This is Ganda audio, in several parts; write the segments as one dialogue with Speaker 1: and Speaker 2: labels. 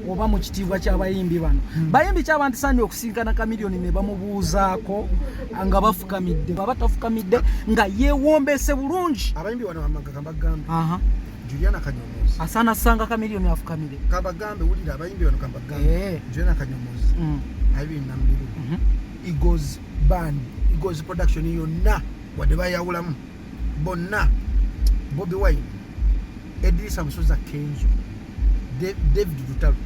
Speaker 1: oba mu kitiibwa ky'abayimbi bano bayimbi kyabandisaanye okusinkana Chameleone ne bamubuuzaako nga bafukamidde baba tafukamidde nga yeewombese bulungi
Speaker 2: abayimbi bano amagamba gambe Juliana Kanyomozi
Speaker 1: asana sanga Chameleone afukamire
Speaker 2: kabagambe wulira abayimbi bano kabagambe Juliana Kanyomozi ayi nambiru Eagles band Eagles production yonna wadde bayawulamu bonna Bobby Wine Edrisa Musoza Kenzo David Dutalo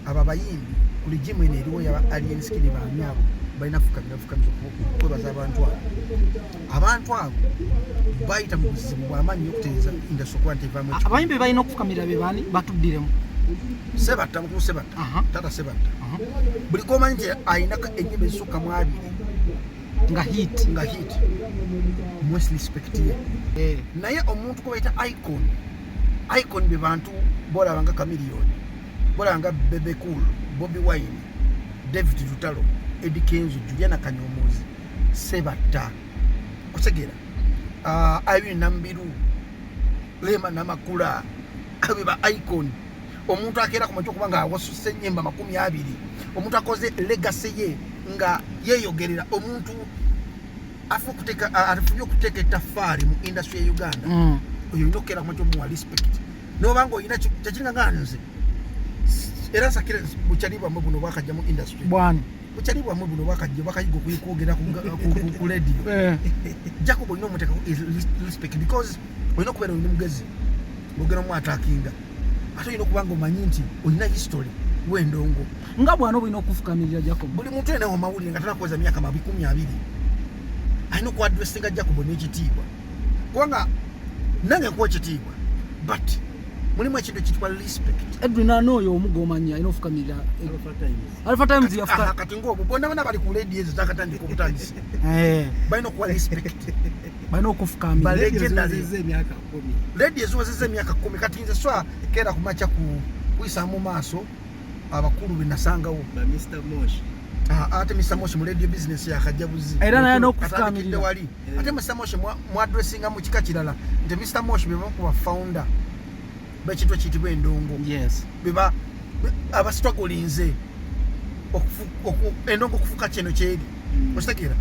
Speaker 2: aba bayimbi kuli jimu ene eriwo ya Alien Skin banyabo balina fukamira kwebaza abantu abo bayita mu buzibu bw'amaanyi okuteeza industry kwante evamu
Speaker 1: abayimbi balina okufukamira be bani batuddiremu
Speaker 2: Sebatta mukulu Sebatta tata Sebatta buli komanyi nti ayina ennyimba ezisukka mu abiri
Speaker 1: nga hit
Speaker 2: most respect ye naye omuntu kubayita icon be bantu bolaba nga Chameleone bolaba nga Bebe Cool Bobby Wine David Dutalo Eddie Kenzo Juliana Kanyomozi Sebatta kutegera Irene Nambiru Lema Namakula abiba icon omuntu akeera ku macho kubanga wasusse ennyimba 20 omuntu akoze legacy ye nga yeyogerera omuntu afubye okuteeka ettaffaali mu industry ya Uganda oyo olina okukeera ku macho muwa respect nobanga olina kyekiringa nga nze era nsakira bukyali bwamwe buno bwakajja mu industry bukyali bwamwe buno bwakayiga okwogera ku radio Jacob olina omuteeka respect because olina okubeera olina mugezi ogera mu attackinga ate olina okubanga omanyi nti olina history w'endongo
Speaker 1: nga bwana olina okufukamirira Jacob
Speaker 2: buli muntu ene omawulire nga tanakuweza myaka 20 alina okuadressinga Jacob n'ekitiibwa kubanga nange nkuwa ekitiibwa but mulimu ekintu ekitwa respect
Speaker 1: Edwin anoyo omugomanya alina okufukamirira Alpha Times yafuka
Speaker 2: kati ng'obwo bonna bali ku radio ezo zakatandika obutandisi balina okuwa respect
Speaker 1: balina okufukamira
Speaker 2: radio eziwezezza emyaka 10 kati nze swa keera kumakya kuyisa mu maaso abakulu be nasangawo
Speaker 3: Mr. Mosh
Speaker 2: ate Mr. Mosh mu radio business yakajja buzi
Speaker 1: era naye n'okufukamirira
Speaker 2: wali ate Mr. Mosh mu addressinga mu kika kirala nti Mr. Mosh be bakuba founder bekintu ekiyitibwa endongo beba abastrugglinze endongo okufuka kino kyeri ositegeera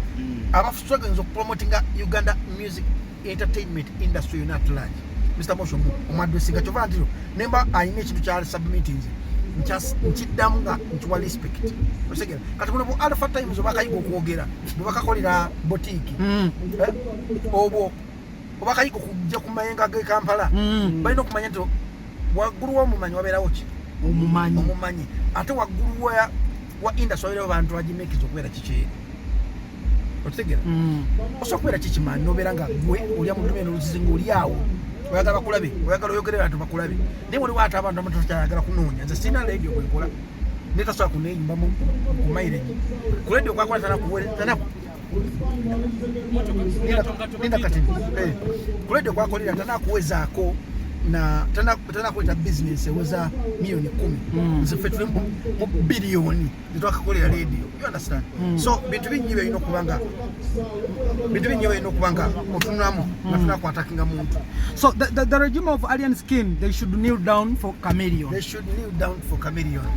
Speaker 2: abastruggling okupromotinga Uganda music entertainment industry yonna at large Mr. Mosh omuaddressinga kyova ntiro nemba ayina ekintu kya submitting nkiddamu nga nkiwa respect ositegeera kati muno bu Alpha Times obakayiga okwogera bwebakakolera botiki obwo obakayiga okujja ku mayengo ag'e Kampala balina okumanya nti waggulu w'omumanyi wabeerawo ki omumanyi ate waggulu wa industry wabeerawo bantu bagimekiza okubeera kikyeri okitegera osobola okubeera kikimanyi nobeera nga gwe olya mu lumene oluzizi ng'oli awo oyagala bakulabe oyagala oyogerera bantu bakulabe naye waliwo ate abantu abatakyayagala kunoonya nze sirina radio bwenkola netasobola kuneeyimba ku mileage ku radio kwakola ku radio kwakolera tanakuwezaako tanakweta business eweza milioni 10 nze ffe tuli mu biliyoni netwakakolera radio you understand so bintu bingi byolina okubanga otunamu nga tunakwatakinga muntu
Speaker 1: so the regime of Alien Skin they should kneel down for Chameleone
Speaker 2: they should kneel down for Chameleone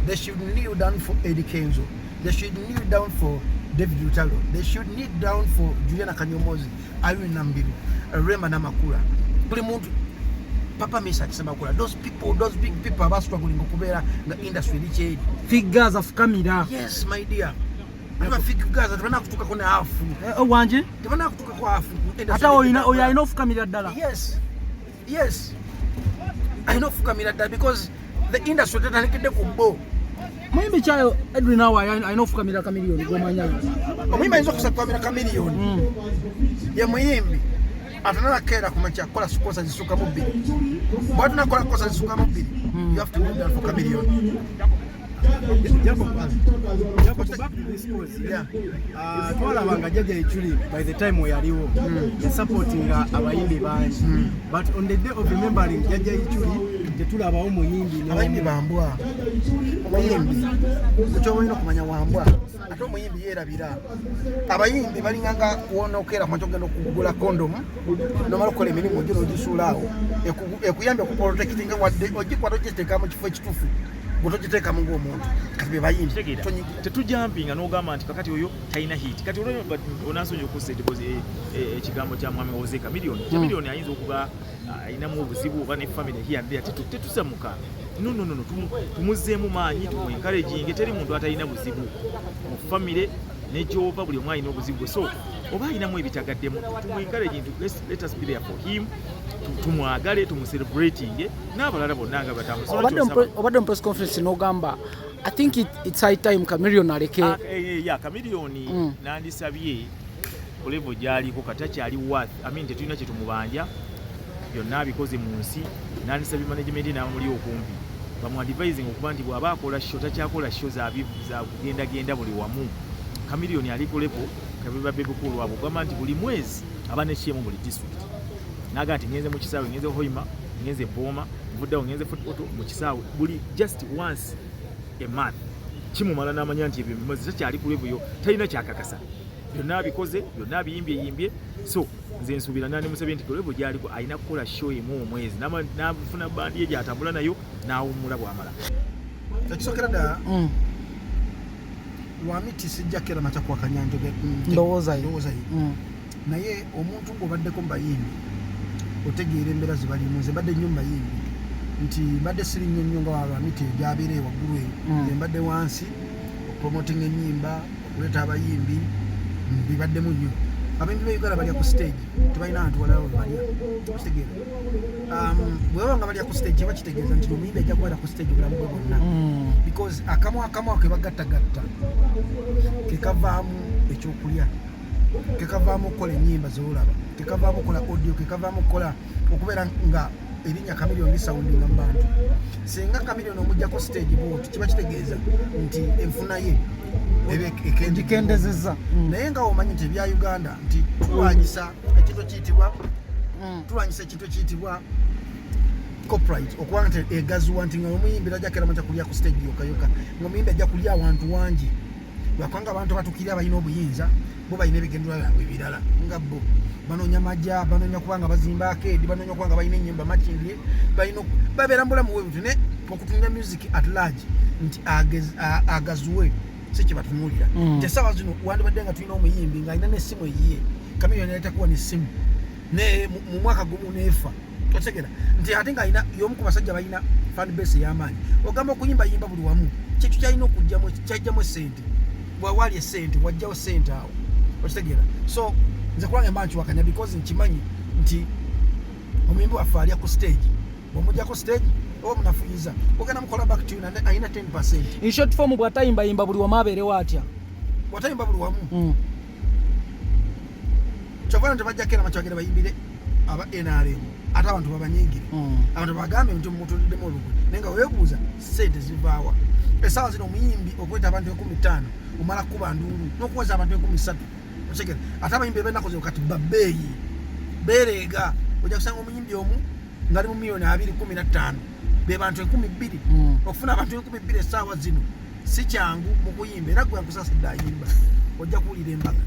Speaker 2: they should kneel down for Eddie Kenzo they should kneel down for David Dutalo they should kneel down for Juliana Kanyomozi Irene Nambiru Rema Namakula buli muntu Papa Mesa Kisamakula those big people are struggling okubeera nga industry likyeri
Speaker 1: figures afukamira
Speaker 2: yes my dear aba figures tebana kutuka kona hafu
Speaker 1: wanje
Speaker 2: tebana kutuka kwa hafu
Speaker 1: hata oyo alina ofukamira ddala
Speaker 2: yes alina ofukamira ddala because the industry tetandikidde ku bo
Speaker 1: muyimbi kyayo Edwin awo alina ofukamira Chameleone gomanya
Speaker 2: omuyimbi ayinza okufukamira Chameleone ye muyimbi atanala kera kumacha kola sponsor zisuka mu bbiri bwatu nakola kosa zisuka mu bbiri you have to do that for Chameleone
Speaker 3: twalabanga Jaja Ichuli by the time we yaliwo supporting abayimbi bangi but on the day of remembering Jaja Ichuli tetulabawo omuyimbi
Speaker 2: abayimbi bambwa abayimbi ekyobalina okumanya wambwa ate omuyimbi yeerabira abayimbi balinganga kuwonokeera kumaca okugenda okugula kondomu nomala okukola emirimu gyo n'ogisuulaawo ekuyambye okuprotectinga wadde ogikwata ogiteeka mu kifo ekituufu gutogiteeka mu ng'omuntu kati be bayimbi
Speaker 4: tetujampinga n'ogamba nti kakati oyo talina hit kati onansonyi okussa ekigambo kya mwami Oze Chameleone Chameleone ayinza okuba ayinamu obuzibu oba ne family here and there tetusamuka no tumuzeemu maanyi tumwencouraging teri muntu atalina buzibu mu family ne gyova buli omu alina obuzibu so oba ayinamu ebitagaddemu tumwencouraging let us be there for him tumwagale tumuselebrating n'abalala bonna nga
Speaker 1: obadde mu press conference n'ogamba I think it's high time Chameleone aleke
Speaker 4: Chameleone nandisabye ku level gy'aliko katakyali worth tetulina kye tumubanja byonna abikoze mu nsi nandisabye management n'amuli okumpi bamuadvising okuba nti bw'aba akola show takyakola show za kugendagenda buli wamu Chameleone ali ku level kabeba bebukulu abo gamba nti buli mwezi aba ne shemu buli district naga ati ngenze mu kisaawe ngenze Hoima ngenze Boma mvuddawo ngenze football mu kisaawe buli just once a month kimumala n'amanya nti ebyo mwezi takyali ku level yo talina kyakakasa byonna abikoze byonna abiyimbye so nze nsuubira nandi musabye nti ku level gy'aliko alina kukola show emu omwezi n'afuna bandi ye gy'atambula nayo n'awummula bw'amala
Speaker 2: ekisookera ddala wamiti sijjakera macha kwa kanyanjo
Speaker 1: ndowooza
Speaker 2: naye omuntu ng'obaddeko mu bayimbi otegeera embeera ze balimu nze mbadde nnyo mu bayimbi nti mbadde siri nnyo nga wamiti egyabeera waggulu eyo nze mbadde wansi okupromotinga ennyimba okuleeta abayimbi bibaddemu nnyo abayimbi ba Uganda balya ku stage tebalina bantu walala we balya kitegeera bwe baba nga balya ku stage kiba kitegeeza nti omuyimbi ajja kubeera ku stage obulamu bwe bwonna because akamu ke bagattagatta kekavaamu ekyokulya kekavaamu okukola ennyimba zolaba kekavaamu okukola audio kekavaamu okukola okubeera nga erinnya Chameleone lisawundinga mu bantu singa Chameleone omujjako stage boot kiba kitegeeza nti enfuna ye
Speaker 1: ekendezeza
Speaker 2: naye nga omanyi nti ebya Uganda nti tulwanyisa ekintu kiyitibwa copyright okuba nti egaziwa nti nga omuyimbi tajjakera macha kulya ku stage yokayoka ngaomuyimbi ajja kulya awantu wangi lwakwanga abantu batukirira balina obuyinza bo balina ebigendera byabwe ebirala nga bo banoonya majja banoonya kubanga bazimba akedi banoonya kubanga balina ennyimba makindye babeera mbulamu webutu ne okutunga music at large nti agaziwe si kyebatunuulira nti essaawa zino wandibadde nga tulina omuyimbi ng'alina n'essimu eyiye Chameleone yaletakuwa n'essimu mu mwaka gumu neefa otegera nti ate ng'alina y'omu ku basajja balina fan base ey'amaanyi ogamba okuyimbayimba buli wamu kintu kyalina okujjamu kyajjamu essente bwawali essente wajjawo ssente awo okitegeera so nze kulange mba nkiwakanya because nkimanyi nti omuyimbi waffe alya ku stage bw'omujjako stage oba munafuyiza ogenda mukola back tune alina 10%.
Speaker 1: In short form bw'atayimbayimba buli wamu abeerewo atya
Speaker 2: bw'atayimba buli wamu kyovana tebajjakera makyagera bayimbire aba NRM ate abantu babanyingire abantu bagambe nti mutuliddemu olugwe naye nga weebuuza ssente zivaawa essaawa zino omuyimbi okweta abantu 15 omala kuba nduulu n'okuweza abantu 3,000 otegera ate abayimbi ebennaku zino kati babbeeyi beereega ojja kusanga omuyimbi omu ng'ali mu miliyoni 215 be bantu 2,000 okufuna abantu 2,000 essaawa zino si kyangu mu kuyimba era gwe nkusasidde ayimba ojja kuwulira embaga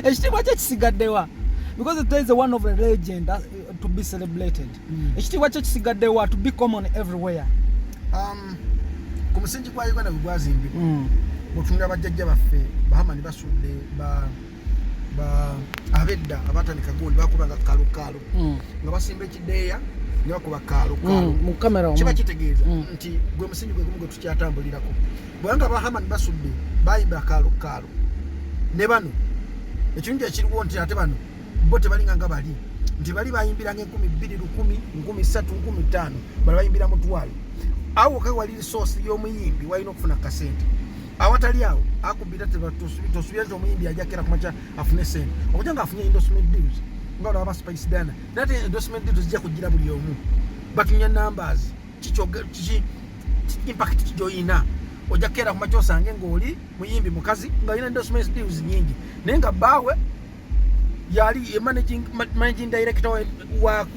Speaker 1: ekitiibwa kye kisigaddewa because there is one of a legend to be celebrated ekitiibwa kye kisigaddewa to be common everywhere
Speaker 2: ku musingi gwa Uganda gwe gwazimbibwa mutunira bajjajja baffe bahamani basudde abedda abatandika gundi bakubanga kalukalo nga basimba ekideeya ne bakuba kalukalo kiba kitegeeza nti gwe musingi gwe gumu gwe tukyatambulirako bwanga bahamani basudde bayimba kalukalo ne bano ekintu ekiriwo nti ate bano bo tebalinga nga bali nti bali bayimbiranga 2,000 1,000 1,500 bali bayimbira mutwalo awo kawali resource y'omuyimbi walina okufuna kasente awatali awo akubira tosubira nti omuyimbi ajakera kumacha afune sente okujja nga afunye endorsement deals nga olaba Spice Dana nate endorsement deals zijja kugira buli omu batunya numbers impact kijoyina ojja kera kumacha osange ng'oli muyimbi mukazi nga alina endorsement deals nyingi naye nga baawe yali managing director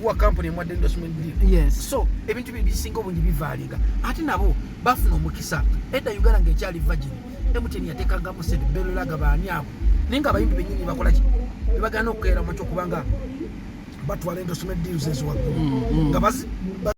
Speaker 2: wa company mwadde endorsement deal.
Speaker 1: Yes.
Speaker 2: So ebintu bisinga obungi bivaalinga ate nabo bafuna omukisa edda Uganda ng'ekyali virgin MTN yateekagamu sente belolaga baani abo naye nga abayimbi bennyini bakola ki bebagana okukeera mu kyo kubanga batwala endorsement deals ezo waggulu nga